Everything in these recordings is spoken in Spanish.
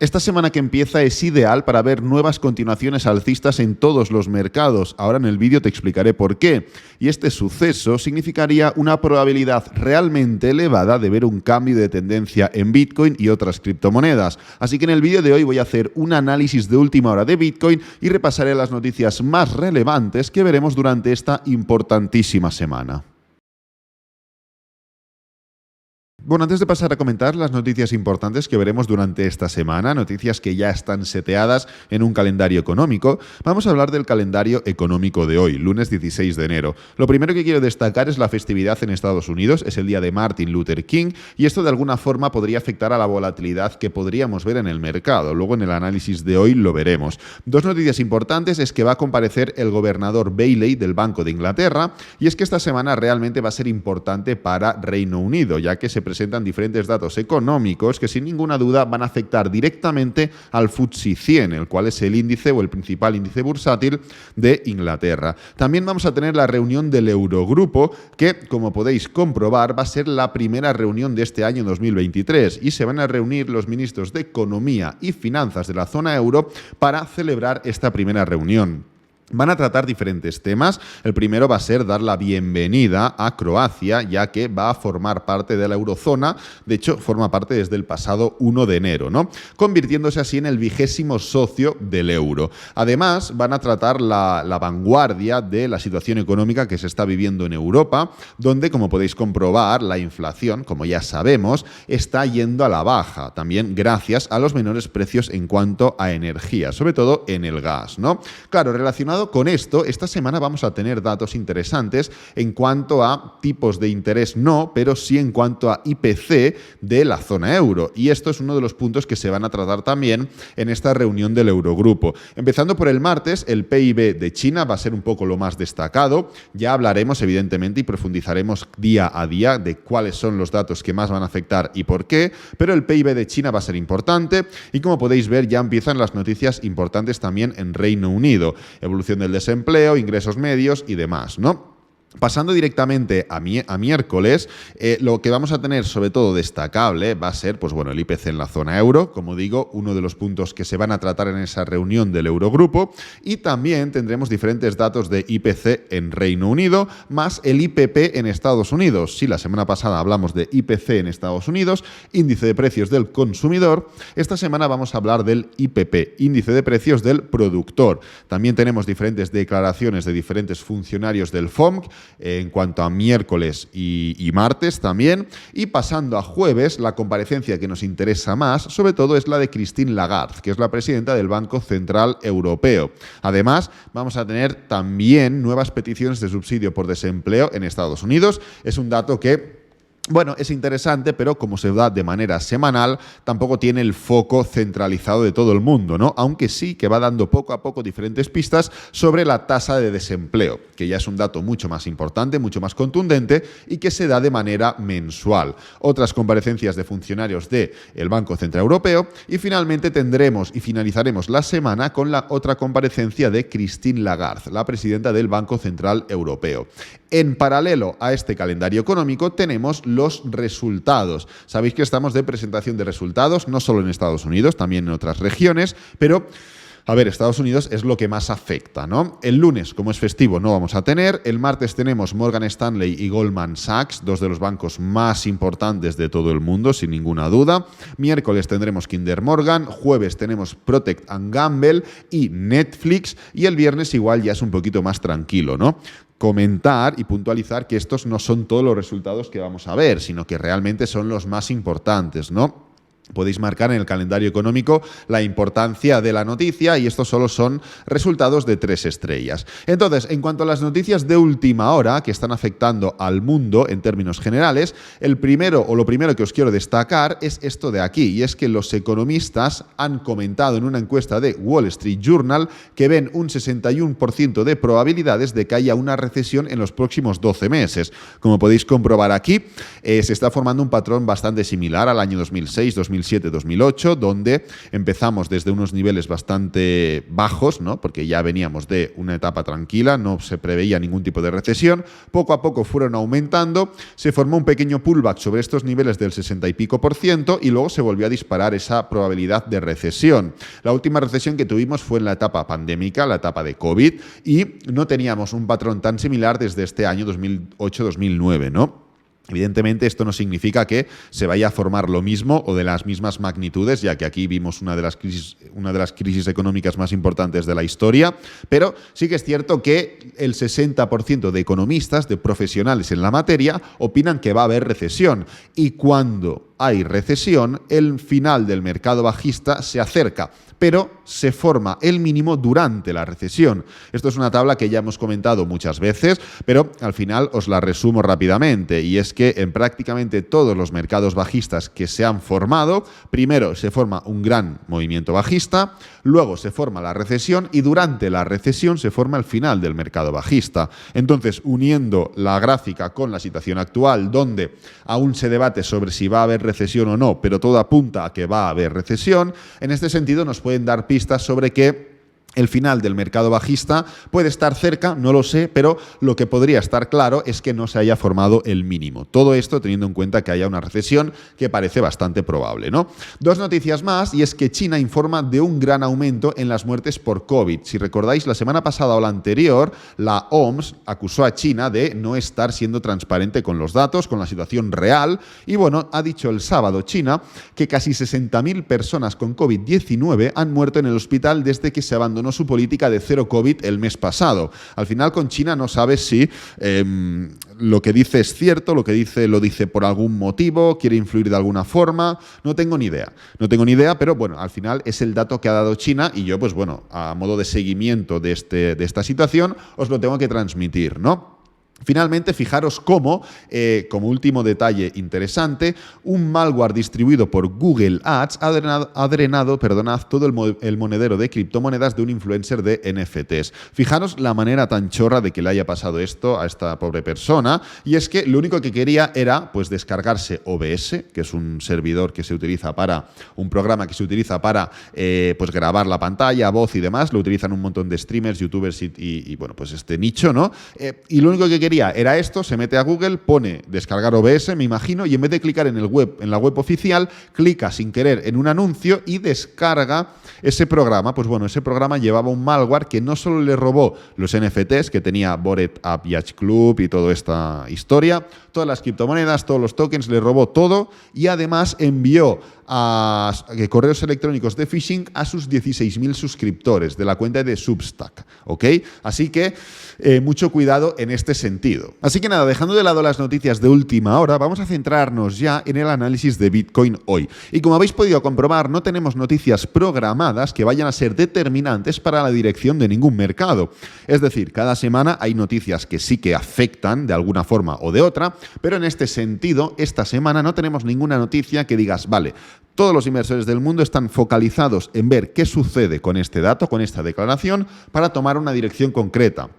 Esta semana que empieza es ideal para ver nuevas continuaciones alcistas en todos los mercados. Ahora en el vídeo te explicaré por qué. Y este suceso significaría una probabilidad realmente elevada de ver un cambio de tendencia en Bitcoin y otras criptomonedas. Así que en el vídeo de hoy voy a hacer un análisis de última hora de Bitcoin y repasaré las noticias más relevantes que veremos durante esta importantísima semana. Bueno, antes de pasar a comentar las noticias importantes que veremos durante esta semana, noticias que ya están seteadas en un calendario económico, vamos a hablar del calendario económico de hoy, lunes 16 de enero. Lo primero que quiero destacar es la festividad en Estados Unidos, es el día de Martin Luther King, y esto de alguna forma podría afectar a la volatilidad que podríamos ver en el mercado. Luego en el análisis de hoy lo veremos. Dos noticias importantes es que va a comparecer el gobernador Bailey del Banco de Inglaterra, y es que esta semana realmente va a ser importante para Reino Unido, ya que se presentan diferentes datos económicos que sin ninguna duda van a afectar directamente al FTSE 100, el cual es el índice o el principal índice bursátil de Inglaterra. También vamos a tener la reunión del Eurogrupo, que como podéis comprobar va a ser la primera reunión de este año 2023 y se van a reunir los ministros de Economía y Finanzas de la zona euro para celebrar esta primera reunión. Van a tratar diferentes temas. El primero va a ser dar la bienvenida a Croacia, ya que va a formar parte de la eurozona. De hecho, forma parte desde el pasado 1 de enero, ¿no? Convirtiéndose así en el 20º socio del euro. Además, van a tratar la vanguardia de la situación económica que se está viviendo en Europa, donde, como podéis comprobar, la inflación, como ya sabemos, está yendo a la baja. También gracias a los menores precios en cuanto a energía, sobre todo en el gas, ¿no? Claro, relacionado con esto, esta semana vamos a tener datos interesantes en cuanto a tipos de interés no, pero sí en cuanto a IPC de la zona euro. Y esto es uno de los puntos que se van a tratar también en esta reunión del Eurogrupo. Empezando por el martes, el PIB de China va a ser un poco lo más destacado. Ya hablaremos evidentemente y profundizaremos día a día de cuáles son los datos que más van a afectar y por qué, pero el PIB de China va a ser importante y como podéis ver ya empiezan las noticias importantes también en Reino Unido. Evolución del desempleo, ingresos medios y demás, ¿no? Pasando directamente a miércoles, lo que vamos a tener sobre todo destacable va a ser, pues bueno, el IPC en la zona euro, como digo, uno de los puntos que se van a tratar en esa reunión del Eurogrupo, y también tendremos diferentes datos de IPC en Reino Unido, más el IPP en Estados Unidos. Sí, la semana pasada hablamos de IPC en Estados Unidos, índice de precios del consumidor. Esta semana vamos a hablar del IPP, índice de precios del productor. También tenemos diferentes declaraciones de diferentes funcionarios del FOMC, en cuanto a miércoles y martes también, y pasando a jueves, la comparecencia que nos interesa más, sobre todo es la de Christine Lagarde, que es la presidenta del Banco Central Europeo. Además, vamos a tener también nuevas peticiones de subsidio por desempleo en Estados Unidos. Es un dato que bueno, es interesante, pero como se da de manera semanal, tampoco tiene el foco centralizado de todo el mundo, ¿no? Aunque sí que va dando poco a poco diferentes pistas sobre la tasa de desempleo, que ya es un dato mucho más importante, mucho más contundente y que se da de manera mensual. Otras comparecencias de funcionarios del Banco Central Europeo y finalmente tendremos y finalizaremos la semana con la otra comparecencia de Christine Lagarde, la presidenta del Banco Central Europeo. En paralelo a este calendario económico tenemos los resultados. Sabéis que estamos de presentación de resultados, no solo en Estados Unidos, también en otras regiones, pero a ver, Estados Unidos es lo que más afecta, ¿no? El lunes, como es festivo, no vamos a tener. El martes tenemos Morgan Stanley y Goldman Sachs, dos de los bancos más importantes de todo el mundo, sin ninguna duda. Miércoles tendremos Kinder Morgan, jueves tenemos Procter & Gamble y Netflix, y el viernes igual ya es un poquito más tranquilo, ¿no? Comentar y puntualizar que estos no son todos los resultados que vamos a ver, sino que realmente son los más importantes, ¿no? Podéis marcar en el calendario económico la importancia de la noticia y estos solo son resultados de 3 estrellas. Entonces, en cuanto a las noticias de última hora que están afectando al mundo en términos generales, lo primero que os quiero destacar es esto de aquí, y es que los economistas han comentado en una encuesta de Wall Street Journal que ven un 61% de probabilidades de que haya una recesión en los próximos 12 meses. Como podéis comprobar aquí, se está formando un patrón bastante similar al año 2006-2007, 2007-2008, donde empezamos desde unos niveles bastante bajos, ¿no? Porque ya veníamos de una etapa tranquila, no se preveía ningún tipo de recesión, poco a poco fueron aumentando, se formó un pequeño pullback sobre estos niveles del 60 y pico por ciento y luego se volvió a disparar esa probabilidad de recesión. La última recesión que tuvimos fue en la etapa pandémica, la etapa de COVID, y no teníamos un patrón tan similar desde este año 2008-2009, ¿no? Evidentemente, esto no significa que se vaya a formar lo mismo o de las mismas magnitudes, ya que aquí vimos una de las crisis económicas más importantes de la historia, pero sí que es cierto que el 60% de economistas, de profesionales en la materia, opinan que va a haber recesión. Y cuando hay recesión, el final del mercado bajista se acerca, pero se forma el mínimo durante la recesión. Esto es una tabla que ya hemos comentado muchas veces, pero al final os la resumo rápidamente, y es que en prácticamente todos los mercados bajistas que se han formado, primero se forma un gran movimiento bajista, luego se forma la recesión y durante la recesión se forma el final del mercado bajista. Entonces, uniendo la gráfica con la situación actual, donde aún se debate sobre si va a haber recesión o no, pero todo apunta a que va a haber recesión, en este sentido nos pueden dar pistas sobre que el final del mercado bajista puede estar cerca, no lo sé, pero lo que podría estar claro es que no se haya formado el mínimo. Todo esto teniendo en cuenta que haya una recesión que parece bastante probable, ¿no? Dos noticias más, y es que China informa de un gran aumento en las muertes por COVID. Si recordáis, la semana pasada o la anterior, la OMS acusó a China de no estar siendo transparente con los datos, con la situación real, y bueno, ha dicho el sábado China que casi 60.000 personas con COVID-19 han muerto en el hospital desde que se abandonó su política de cero COVID el mes pasado. Al final, con China no sabes si lo que dice es cierto, lo dice por algún motivo, quiere influir de alguna forma, no tengo ni idea. No tengo ni idea, pero bueno, al final es el dato que ha dado China y yo, pues bueno, a modo de seguimiento de esta situación, os lo tengo que transmitir, ¿no? Finalmente, fijaros cómo, como último detalle interesante, un malware distribuido por Google Ads ha drenado todo el monedero de criptomonedas de un influencer de NFTs. Fijaros la manera tan chorra de que le haya pasado esto a esta pobre persona, y es que lo único que quería era pues descargarse OBS, que es un servidor que se utiliza un programa que se utiliza para pues grabar la pantalla, voz y demás. Lo utilizan un montón de streamers, youtubers y bueno, pues este nicho, ¿no? Y lo único que quería era esto, se mete a Google, pone descargar OBS, me imagino, y en vez de clicar en la web oficial, clica sin querer en un anuncio y descarga ese programa. Pues bueno, ese programa llevaba un malware que no solo le robó los NFTs, que tenía Bored Ape Yacht Club y toda esta historia, todas las criptomonedas, todos los tokens, le robó todo, y además envió a correos electrónicos de phishing a sus 16.000 suscriptores de la cuenta de Substack, ¿ok? Así que mucho cuidado en este sentido. Así que nada, dejando de lado las noticias de última hora, vamos a centrarnos ya en el análisis de Bitcoin hoy. Y como habéis podido comprobar, no tenemos noticias programadas que vayan a ser determinantes para la dirección de ningún mercado. Es decir, cada semana hay noticias que sí que afectan de alguna forma o de otra, pero en este sentido, esta semana no tenemos ninguna noticia que digas, vale, todos los inversores del mundo están focalizados en ver qué sucede con este dato, con esta declaración, para tomar una dirección concreta,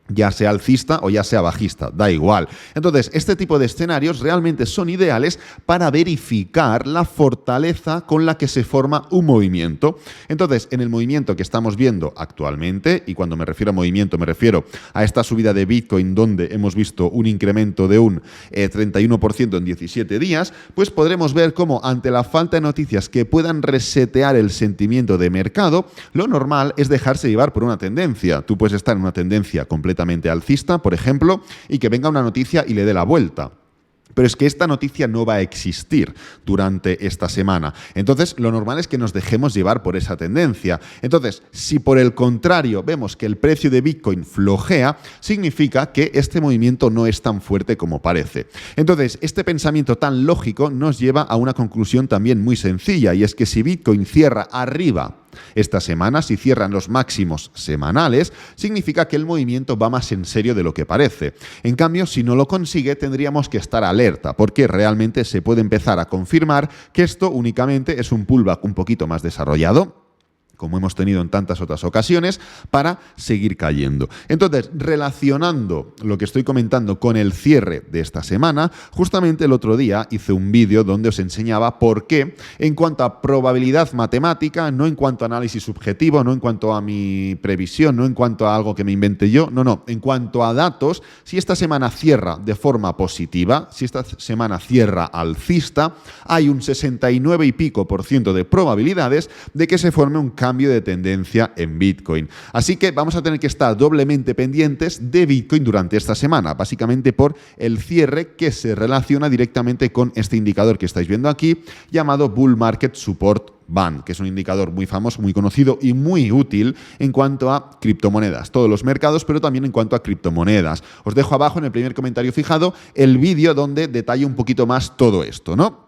ya sea alcista o ya sea bajista, da igual. Entonces, este tipo de escenarios realmente son ideales para verificar la fortaleza con la que se forma un movimiento. Entonces, en el movimiento que estamos viendo actualmente, y cuando me refiero a movimiento me refiero a esta subida de Bitcoin donde hemos visto un incremento de un 31% en 17 días, pues podremos ver cómo ante la falta de noticias que puedan resetear el sentimiento de mercado, lo normal es dejarse llevar por una tendencia. Tú puedes estar en una tendencia completamente alcista, por ejemplo, y que venga una noticia y le dé la vuelta. Pero es que esta noticia no va a existir durante esta semana. Entonces, lo normal es que nos dejemos llevar por esa tendencia. Entonces, si por el contrario vemos que el precio de Bitcoin flojea, significa que este movimiento no es tan fuerte como parece. Entonces, este pensamiento tan lógico nos lleva a una conclusión también muy sencilla, y es que si Bitcoin cierra arriba esta semana, si cierran los máximos semanales, significa que el movimiento va más en serio de lo que parece. En cambio, si no lo consigue, tendríamos que estar alerta, porque realmente se puede empezar a confirmar que esto únicamente es un pullback un poquito más desarrollado, como hemos tenido en tantas otras ocasiones, para seguir cayendo. Entonces, relacionando lo que estoy comentando con el cierre de esta semana, justamente el otro día hice un vídeo donde os enseñaba por qué, en cuanto a probabilidad matemática, no en cuanto a análisis subjetivo, no en cuanto a mi previsión, no en cuanto a algo que me inventé yo, no, en cuanto a datos, si esta semana cierra de forma positiva, si esta semana cierra alcista, hay un 69 y pico % de probabilidades de que se forme un cambio de tendencia en Bitcoin. Así que vamos a tener que estar doblemente pendientes de Bitcoin durante esta semana, básicamente por el cierre que se relaciona directamente con este indicador que estáis viendo aquí, llamado Bull Market Support Band, que es un indicador muy famoso, muy conocido y muy útil en cuanto a criptomonedas, todos los mercados, pero también en cuanto a criptomonedas. Os dejo abajo en el primer comentario fijado el vídeo donde detallo un poquito más todo esto, ¿no?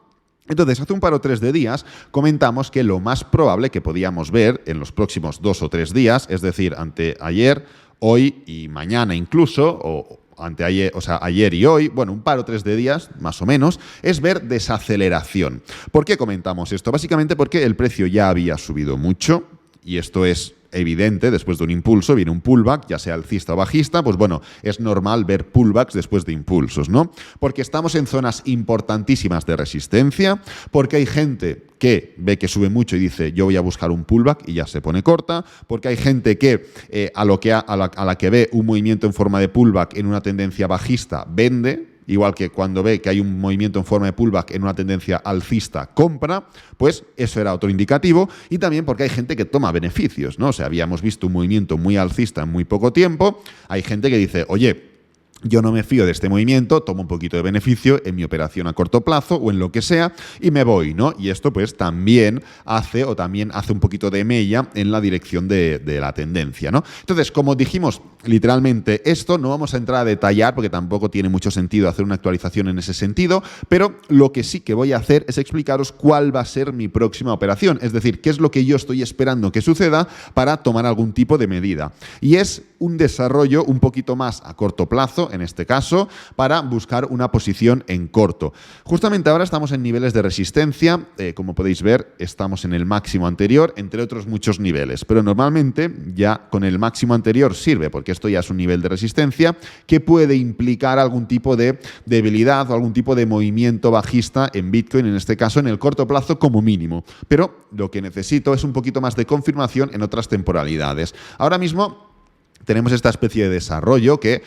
Entonces, hace un par o 3 de días comentamos que lo más probable que podíamos ver en los próximos 2 o 3 días, es decir, ayer, hoy y mañana incluso, o anteayer, o sea, ayer y hoy, bueno, un par o 3 de días, más o menos, es ver desaceleración. ¿Por qué comentamos esto? Básicamente porque el precio ya había subido mucho, y esto es evidente, después de un impulso viene un pullback, ya sea alcista o bajista, pues bueno, es normal ver pullbacks después de impulsos, ¿no? Porque estamos en zonas importantísimas de resistencia, porque hay gente que ve que sube mucho y dice yo voy a buscar un pullback y ya se pone corta, porque hay gente que a la que ve un movimiento en forma de pullback en una tendencia bajista vende, igual que cuando ve que hay un movimiento en forma de pullback en una tendencia alcista, compra, pues eso era otro indicativo, y también porque hay gente que toma beneficios, ¿no? O sea, habíamos visto un movimiento muy alcista en muy poco tiempo, hay gente que dice, oye, yo no me fío de este movimiento, tomo un poquito de beneficio en mi operación a corto plazo o en lo que sea y me voy, ¿no? Y esto pues también hace un poquito de mella en la dirección de la tendencia, ¿no? Entonces, como dijimos literalmente esto, no vamos a entrar a detallar porque tampoco tiene mucho sentido hacer una actualización en ese sentido, pero lo que sí que voy a hacer es explicaros cuál va a ser mi próxima operación, es decir, qué es lo que yo estoy esperando que suceda para tomar algún tipo de medida. Y es un desarrollo un poquito más a corto plazo, en este caso, para buscar una posición en corto. Justamente ahora estamos en niveles de resistencia, como podéis ver, estamos en el máximo anterior, entre otros muchos niveles, pero normalmente ya con el máximo anterior sirve, porque esto ya es un nivel de resistencia que puede implicar algún tipo de debilidad o algún tipo de movimiento bajista en Bitcoin, en este caso en el corto plazo como mínimo. Pero lo que necesito es un poquito más de confirmación en otras temporalidades. Ahora mismo tenemos esta especie de desarrollo que,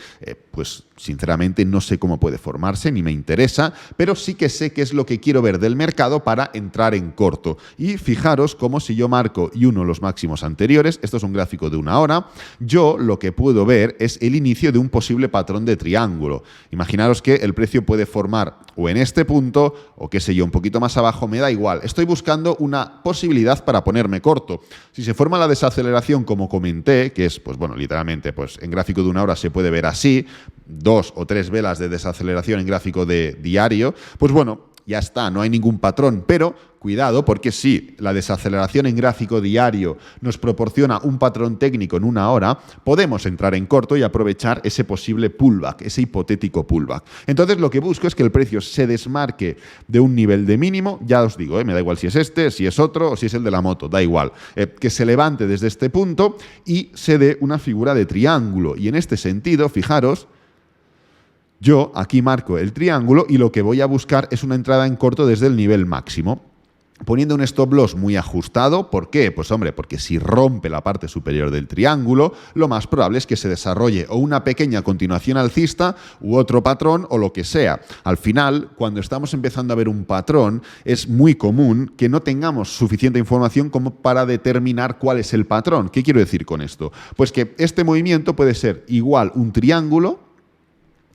pues sinceramente no sé cómo puede formarse, ni me interesa, pero sí que sé qué es lo que quiero ver del mercado para entrar en corto. Y fijaros cómo si yo marco y uno los máximos anteriores, esto es un gráfico de 1 hora, yo lo que puedo ver es el inicio de un posible patrón de triángulo. Imaginaros que el precio puede formar o en este punto, o qué sé yo, un poquito más abajo, me da igual. Estoy buscando una posibilidad para ponerme corto. Si se forma la desaceleración, como comenté, que es, pues bueno, literalmente, pues en gráfico de 1 hora se puede ver así, 2 o 3 velas de desaceleración en gráfico de diario, pues bueno, ya está, no hay ningún patrón, pero cuidado porque si la desaceleración en gráfico diario nos proporciona un patrón técnico en 1 hora, podemos entrar en corto y aprovechar ese posible pullback, ese hipotético pullback. Entonces lo que busco es que el precio se desmarque de un nivel de mínimo, ya os digo, me da igual si es este, si es otro o si es el de la moto, da igual, que se levante desde este punto y se dé una figura de triángulo. Y en este sentido, fijaros, yo aquí marco el triángulo y lo que voy a buscar es una entrada en corto desde el nivel máximo, poniendo un stop loss muy ajustado. ¿Por qué? Pues hombre, porque si rompe la parte superior del triángulo, lo más probable es que se desarrolle o una pequeña continuación alcista u otro patrón o lo que sea. Al final, cuando estamos empezando a ver un patrón, es muy común que no tengamos suficiente información como para determinar cuál es el patrón. ¿Qué quiero decir con esto? Pues que este movimiento puede ser igual un triángulo,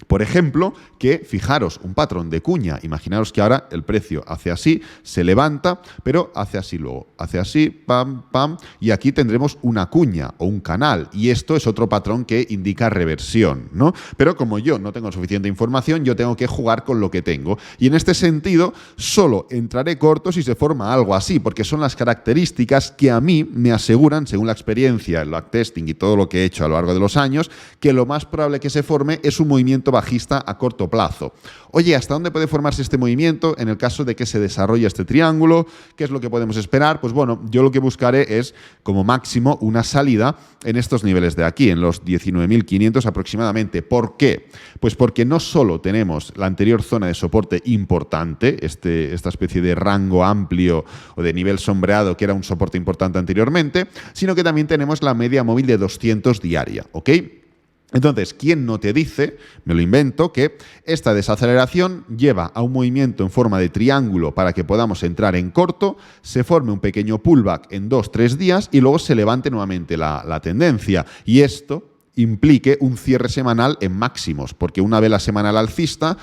por ejemplo, que fijaros, un patrón de cuña. Imaginaros que ahora el precio hace así, se levanta, pero hace así luego, hace así, pam, pam, y aquí tendremos una cuña o un canal. Y esto es otro patrón que indica reversión, ¿no? Pero como yo no tengo suficiente información, yo tengo que jugar con lo que tengo. Y en este sentido, solo entraré corto si se forma algo así, porque son las características que a mí me aseguran, según la experiencia, el backtesting y todo lo que he hecho a lo largo de los años, que lo más probable que se forme es un movimiento movimiento bajista a corto plazo. Oye, ¿hasta dónde puede formarse este movimiento en el caso de que se desarrolle este triángulo? ¿Qué es lo que podemos esperar? Pues bueno, yo lo que buscaré es como máximo una salida en estos niveles de aquí, en los 19.500 aproximadamente. ¿Por qué? Pues porque no solo tenemos la anterior zona de soporte importante, esta especie de rango amplio o de nivel sombreado que era un soporte importante anteriormente, sino que también tenemos la media móvil de 200 diaria, ¿ok? Entonces, ¿quién no te dice, me lo invento, que esta desaceleración lleva a un movimiento en forma de triángulo para que podamos entrar en corto, se forme un pequeño pullback en 2-3 días y luego se levante nuevamente la tendencia? Y esto implique un cierre semanal en máximos, porque una vela semanal alcista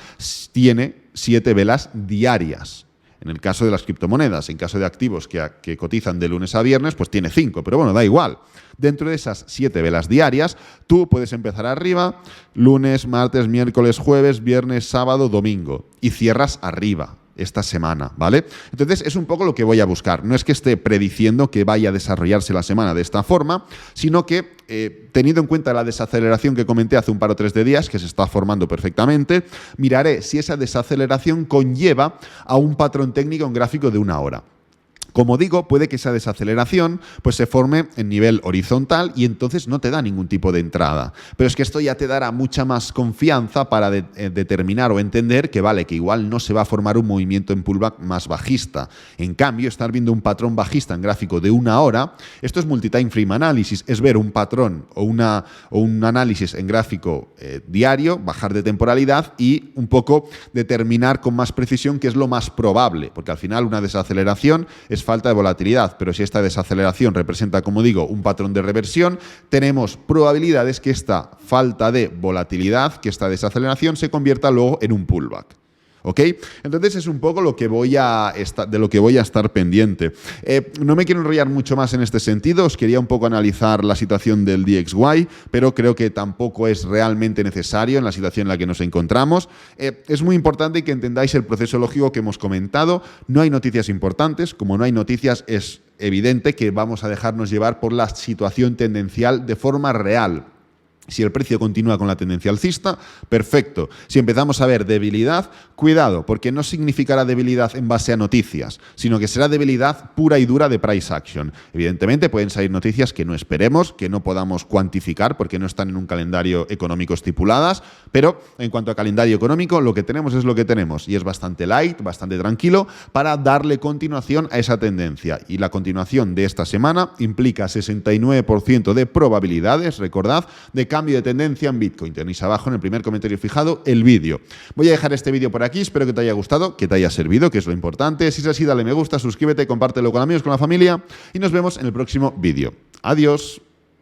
tiene 7 velas diarias. En el caso de las criptomonedas, en caso de activos que cotizan de lunes a viernes, pues tiene 5, pero bueno, da igual. Dentro de esas 7 velas diarias, tú puedes empezar arriba, lunes, martes, miércoles, jueves, viernes, sábado, domingo, y cierras arriba esta semana, ¿vale? Entonces es un poco lo que voy a buscar. No es que esté prediciendo que vaya a desarrollarse la semana de esta forma, sino que teniendo en cuenta la desaceleración que comenté hace un par o 3 de días, que se está formando perfectamente, miraré si esa desaceleración conlleva a un patrón técnico en gráfico de 1 hora. Como digo, puede que esa desaceleración pues, se forme en nivel horizontal y entonces no te da ningún tipo de entrada. Pero es que esto ya te dará mucha más confianza para determinar o entender que vale, que igual no se va a formar un movimiento en pullback más bajista. En cambio, estar viendo un patrón bajista en gráfico de 1 hora, esto es multi-time frame analysis, es ver un patrón o un análisis en gráfico diario, bajar de temporalidad y un poco determinar con más precisión qué es lo más probable, porque al final una desaceleración es falta de volatilidad, pero si esta desaceleración representa, como digo, un patrón de reversión, tenemos probabilidades que esta falta de volatilidad, que esta desaceleración se convierta luego en un pullback. ¿Ok? Entonces es un poco de lo que voy a estar pendiente. No me quiero enrollar mucho más en este sentido, os quería un poco analizar la situación del DXY, pero creo que tampoco es realmente necesario en la situación en la que nos encontramos. Es muy importante que entendáis el proceso lógico que hemos comentado. No hay noticias importantes, como no hay noticias es evidente que vamos a dejarnos llevar por la situación tendencial de forma real. Si el precio continúa con la tendencia alcista, perfecto. Si empezamos a ver debilidad, cuidado, porque no significará debilidad en base a noticias, sino que será debilidad pura y dura de price action. Evidentemente pueden salir noticias que no esperemos, que no podamos cuantificar porque no están en un calendario económico estipuladas, pero en cuanto a calendario económico, lo que tenemos es lo que tenemos y es bastante light, bastante tranquilo para darle continuación a esa tendencia. Y la continuación de esta semana implica 69% de probabilidades, recordad, de cambio de tendencia en Bitcoin. Tenéis abajo en el primer comentario fijado el vídeo. Voy a dejar este vídeo por aquí, espero que te haya gustado, que te haya servido, que es lo importante. Si es así, dale me gusta, suscríbete, compártelo con amigos, con la familia y nos vemos en el próximo vídeo. Adiós.